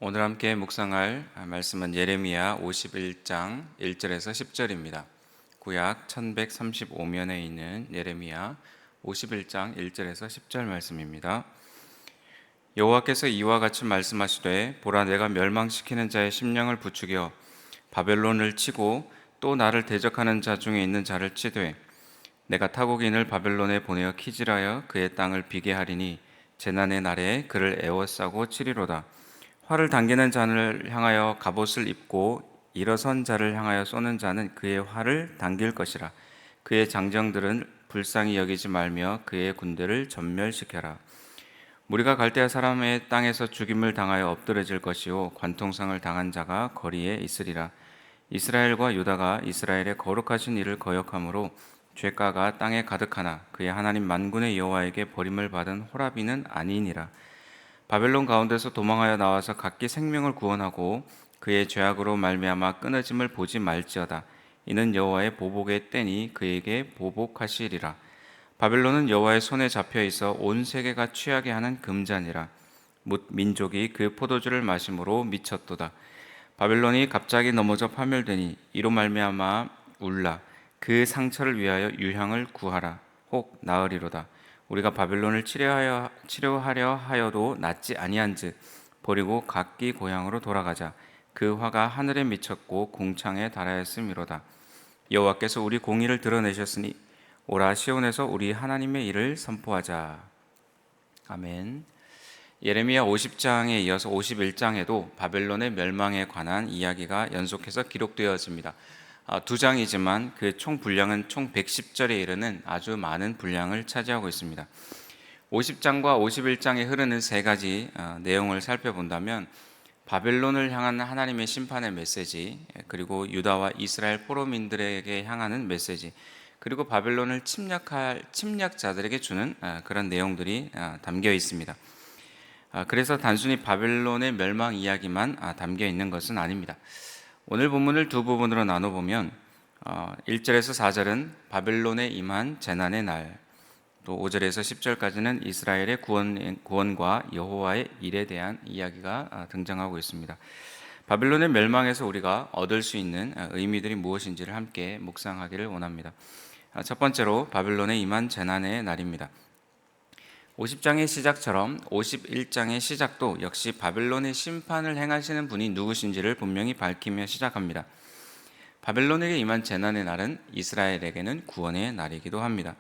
오늘 함께 묵상할 말씀은 예레미야 51장 1절에서 10절입니다. 구약 1135면에 있는 예레미야 51장 1절에서 10절 말씀입니다. 여호와께서 이와 같이 말씀하시되 보라 내가 멸망시키는 자의 심령을 부추겨 바벨론을 치고 또 나를 대적하는 자 중에 있는 자를 치되 내가 타국인을 바벨론에 보내어 키질하여 그의 땅을 비게 하리니 재난의 날에 그를 애워싸고 치리로다. 활을 당기는 자를 향하여 갑옷을 입고 일어선 자를 향하여 쏘는 자는 그의 활을 당길 것이라. 그의 장정들은 불쌍히 여기지 말며 그의 군대를 전멸시켜라. 무리가 갈대아 사람의 땅에서 죽임을 당하여 엎드러질 것이요 관통상을 당한 자가 거리에 있으리라. 이스라엘과 유다가 이스라엘의 거룩하신 이를 거역함으로 죄가가 땅에 가득하나 그의 하나님 만군의 여호와에게 버림을 받은 호라비는 아니니라. 바벨론 가운데서 도망하여 나와서 각기 생명을 구원하고 그의 죄악으로 말미암아 끊어짐을 보지 말지어다. 이는 여호와의 보복의 때니 그에게 보복하시리라. 바벨론은 여호와의 손에 잡혀 있어 온 세계가 취하게 하는 금잔이라. 뭇 민족이 그 포도주를 마심으로 미쳤도다. 바벨론이 갑자기 넘어져 파멸되니 이로 말미암아 울라. 그 상처를 위하여 유향을 구하라. 혹 나으리로다. 우리가 바벨론을 치료하려 하여도 낫지 아니한즉 버리고 각기 고향으로 돌아가자. 그 화가 하늘에 미쳤고 궁창에 달하였음이로다. 여호와께서 우리 공의를 드러내셨으니 오라 시온에서 우리 하나님의 일을 선포하자. 아멘. 예레미야 50장에 이어서 51장에도 바벨론의 멸망에 관한 이야기가 연속해서 기록되어집니다. 두 장이지만 그 총 분량은 총 110절에 이르는 아주 많은 분량을 차지하고 있습니다. 50장과 51장에 흐르는 세 가지 내용을 살펴본다면 바벨론을 향한 하나님의 심판의 메시지, 그리고 유다와 이스라엘 포로민들에게 향하는 메시지, 그리고 바벨론을 침략할 침략자들에게 주는 그런 내용들이 담겨 있습니다. 그래서 단순히 바벨론의 멸망 이야기만 담겨 있는 것은 아닙니다. 오늘 본문을 두 부분으로 나눠보면 1절에서 4절은 바벨론에 임한 재난의 날, 또 5절에서 10절까지는 이스라엘의 구원과 여호와의 일에 대한 이야기가 등장하고 있습니다. 바벨론의 멸망에서 우리가 얻을 수 있는 의미들이 무엇인지를 함께 묵상하기를 원합니다. 첫 번째로 바벨론에 임한 재난의 날입니다. 50장의 시작처럼 51장의 시작도 역시 바벨론의 심판을 행하시는 분이 누구신지를 분명히 밝히며 시작합니다. 바벨론에게 임한 재난의 날은 이스라엘에게는 구원의 날이기도 합니다.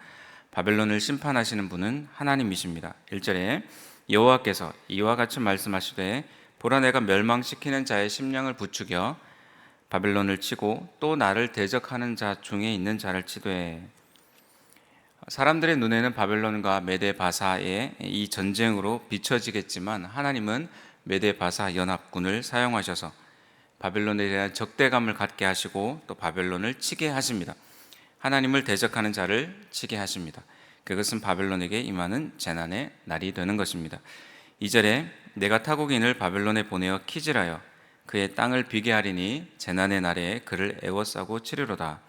바벨론을 심판하시는 분은 하나님이십니다. 1절에 여호와께서 이와 같이 말씀하시되 보라 내가 멸망시키는 자의 심령을 부추겨 바벨론을 치고 또 나를 대적하는 자 중에 있는 자를 치되. 사람들의 눈에는 바벨론과 메데바사의 이 전쟁으로 비춰지겠지만 하나님은 메데바사 연합군을 사용하셔서 바벨론에 대한 적대감을 갖게 하시고 또 바벨론을 치게 하십니다. 하나님을 대적하는 자를 치게 하십니다. 그것은 바벨론에게 임하는 재난의 날이 되는 것입니다. 2절에 내가 타국인을 바벨론에 보내어 키질하여 그의 땅을 비게 하리니 재난의 날에 그를 애워싸고 치리로다.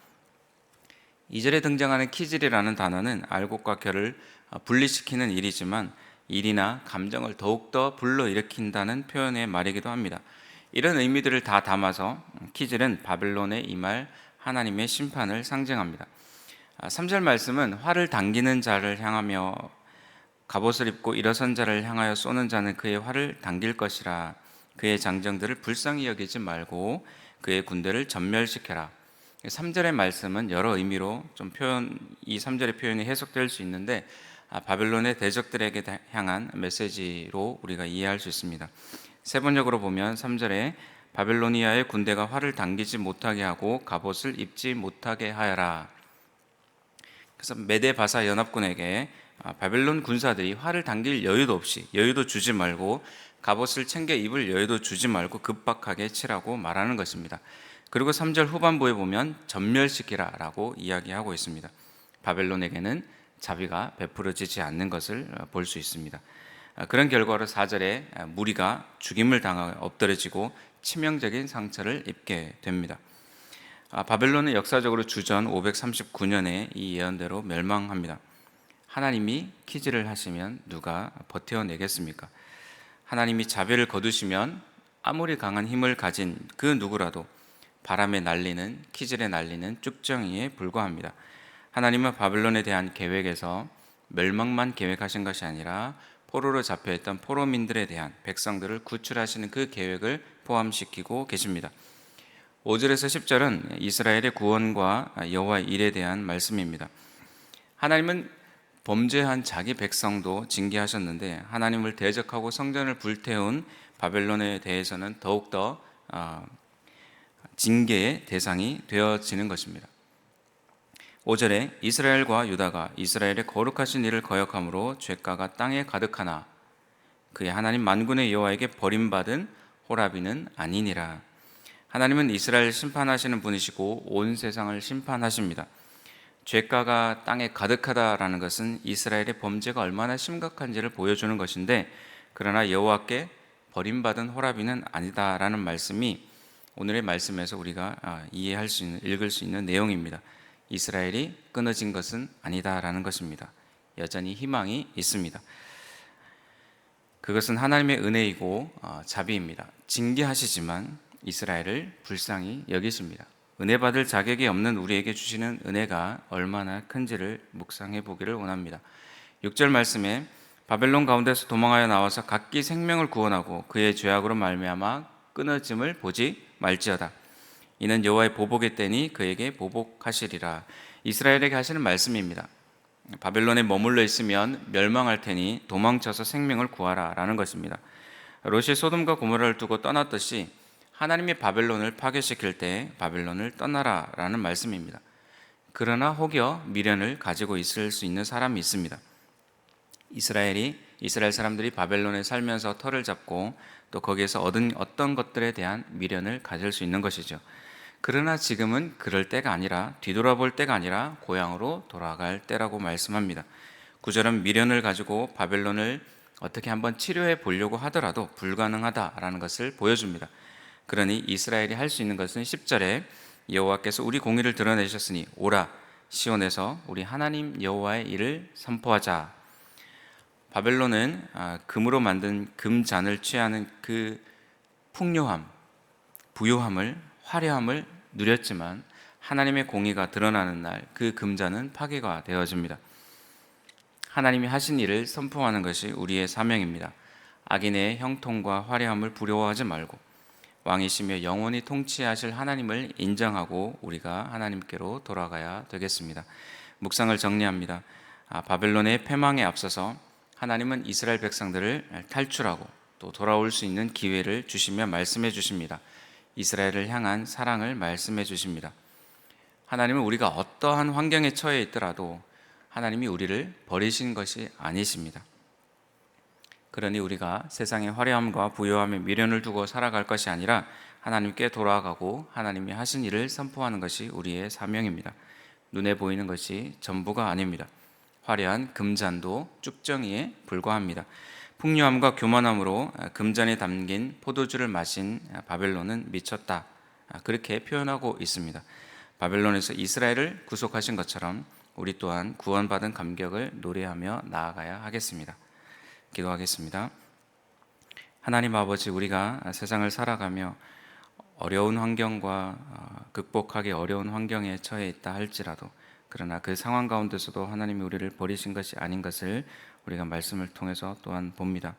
2절에 등장하는 키질이라는 단어는 알곡과 결을 분리시키는 일이지만 일이나 감정을 더욱더 불러일으킨다는 표현의 말이기도 합니다. 이런 의미들을 다 담아서 키질은 바벨론에 임할 하나님의 심판을 상징합니다. 3절 말씀은 활을 당기는 자를 향하며 갑옷을 입고 일어선 자를 향하여 쏘는 자는 그의 활을 당길 것이라. 그의 장정들을 불쌍히 여기지 말고 그의 군대를 전멸시켜라. 3절의 말씀은 여러 의미로 이 3절의 표현이 해석될 수 있는데 바벨론의 대적들에게 향한 메시지로 우리가 이해할 수 있습니다. 세번역으로 보면 3절에 바벨로니아의 군대가 활을 당기지 못하게 하고 갑옷을 입지 못하게 하여라. 그래서 메데바사 연합군에게 바벨론 군사들이 활을 당길 여유도 주지 말고 갑옷을 챙겨 입을 여유도 주지 말고 급박하게 치라고 말하는 것입니다. 그리고 3절 후반부에 보면 전멸시키라 라고 이야기하고 있습니다. 바벨론에게는 자비가 베풀어지지 않는 것을 볼 수 있습니다. 그런 결과로 4절에 무리가 죽임을 당하여 엎드러지고 치명적인 상처를 입게 됩니다. 바벨론은 역사적으로 주전 539년에 이 예언대로 멸망합니다. 하나님이 키질을 하시면 누가 버텨내겠습니까? 하나님이 자비를 거두시면 아무리 강한 힘을 가진 그 누구라도 바람에 날리는, 키질에 날리는 쭉정이에 불과합니다. 하나님은 바벨론에 대한 계획에서 멸망만 계획하신 것이 아니라 포로로 잡혀있던 포로민들에 대한 백성들을 구출하시는 그 계획을 포함시키고 계십니다. 5절에서 10절은 이스라엘의 구원과 여호와의 일에 대한 말씀입니다. 하나님은 범죄한 자기 백성도 징계하셨는데 하나님을 대적하고 성전을 불태운 바벨론에 대해서는 더욱더 징계의 대상이 되어지는 것입니다. 5절에 이스라엘과 유다가 이스라엘의 거룩하신 일을 거역함으로 죄가가 땅에 가득하나 그의 하나님 만군의 여호와에게 버림받은 호라비는 아니니라. 하나님은 이스라엘 심판하시는 분이시고 온 세상을 심판하십니다. 죄가가 땅에 가득하다라는 것은 이스라엘의 범죄가 얼마나 심각한지를 보여주는 것인데, 그러나 여호와께 버림받은 호라비는 아니다라는 말씀이 오늘의 말씀에서 우리가 이해할 수 있는, 읽을 수 있는 내용입니다. 이스라엘이 끊어진 것은 아니다라는 것입니다. 여전히 희망이 있습니다. 그것은 하나님의 은혜이고 자비입니다. 징계하시지만 이스라엘을 불쌍히 여기십니다. 은혜 받을 자격이 없는 우리에게 주시는 은혜가 얼마나 큰지를 묵상해 보기를 원합니다. 6절 말씀에 바벨론 가운데서 도망하여 나와서 각기 생명을 구원하고 그의 죄악으로 말미암아 끊어짐을 보지 말지어다. 이는 여호와의 보복의 때니 그에게 보복하시리라. 이스라엘에게 하시는 말씀입니다. 바벨론에 머물러 있으면 멸망할 테니 도망쳐서 생명을 구하라 라는 것입니다. 롯이 소돔과 고모라를 두고 떠났듯이 하나님이 바벨론을 파괴시킬 때 바벨론을 떠나라 라는 말씀입니다. 그러나 혹여 미련을 가지고 있을 수 있는 사람이 있습니다. 이스라엘 사람들이 바벨론에 살면서 터를 잡고 또 거기에서 얻은 어떤 것들에 대한 미련을 가질 수 있는 것이죠. 그러나 지금은 그럴 때가 아니라, 뒤돌아볼 때가 아니라 고향으로 돌아갈 때라고 말씀합니다. 9절은 미련을 가지고 바벨론을 어떻게 한번 치료해 보려고 하더라도 불가능하다라는 것을 보여줍니다. 그러니 이스라엘이 할 수 있는 것은 10절에 여호와께서 우리 공의를 드러내셨으니 오라 시온에서 우리 하나님 여호와의 일을 선포하자. 바벨론은 금으로 만든 금잔을 취하는 그 풍요함, 부요함을, 화려함을 누렸지만 하나님의 공의가 드러나는 날 그 금잔은 파괴가 되어집니다. 하나님이 하신 일을 선포하는 것이 우리의 사명입니다. 악인의 형통과 화려함을 부러워하지 말고 왕이시며 영원히 통치하실 하나님을 인정하고 우리가 하나님께로 돌아가야 되겠습니다. 묵상을 정리합니다. 바벨론의 패망에 앞서서 하나님은 이스라엘 백성들을 탈출하고 또 돌아올 수 있는 기회를 주시며 말씀해 주십니다. 이스라엘을 향한 사랑을 말씀해 주십니다. 하나님은 우리가 어떠한 환경에 처해 있더라도 하나님이 우리를 버리신 것이 아니십니다. 그러니 우리가 세상의 화려함과 부요함에 미련을 두고 살아갈 것이 아니라 하나님께 돌아가고 하나님이 하신 일을 선포하는 것이 우리의 사명입니다. 눈에 보이는 것이 전부가 아닙니다. 화려한 금잔도 쭉정이에 불과합니다. 풍요함과 교만함으로 금잔에 담긴 포도주를 마신 바벨론은 미쳤다. 그렇게 표현하고 있습니다. 바벨론에서 이스라엘을 구속하신 것처럼 우리 또한 구원받은 감격을 노래하며 나아가야 하겠습니다. 기도하겠습니다. 하나님 아버지, 우리가 세상을 살아가며 어려운 환경과 극복하기 어려운 환경에 처해 있다 할지라도, 그러나 그 상황 가운데서도 하나님이 우리를 버리신 것이 아닌 것을 우리가 말씀을 통해서 또한 봅니다.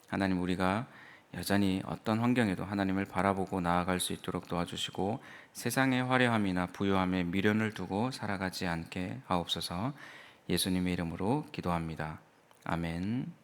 하나님, 우리가 여전히 어떤 환경에도 하나님을 바라보고 나아갈 수 있도록 도와주시고 세상의 화려함이나 부요함에 미련을 두고 살아가지 않게 하옵소서. 예수님의 이름으로 기도합니다. 아멘.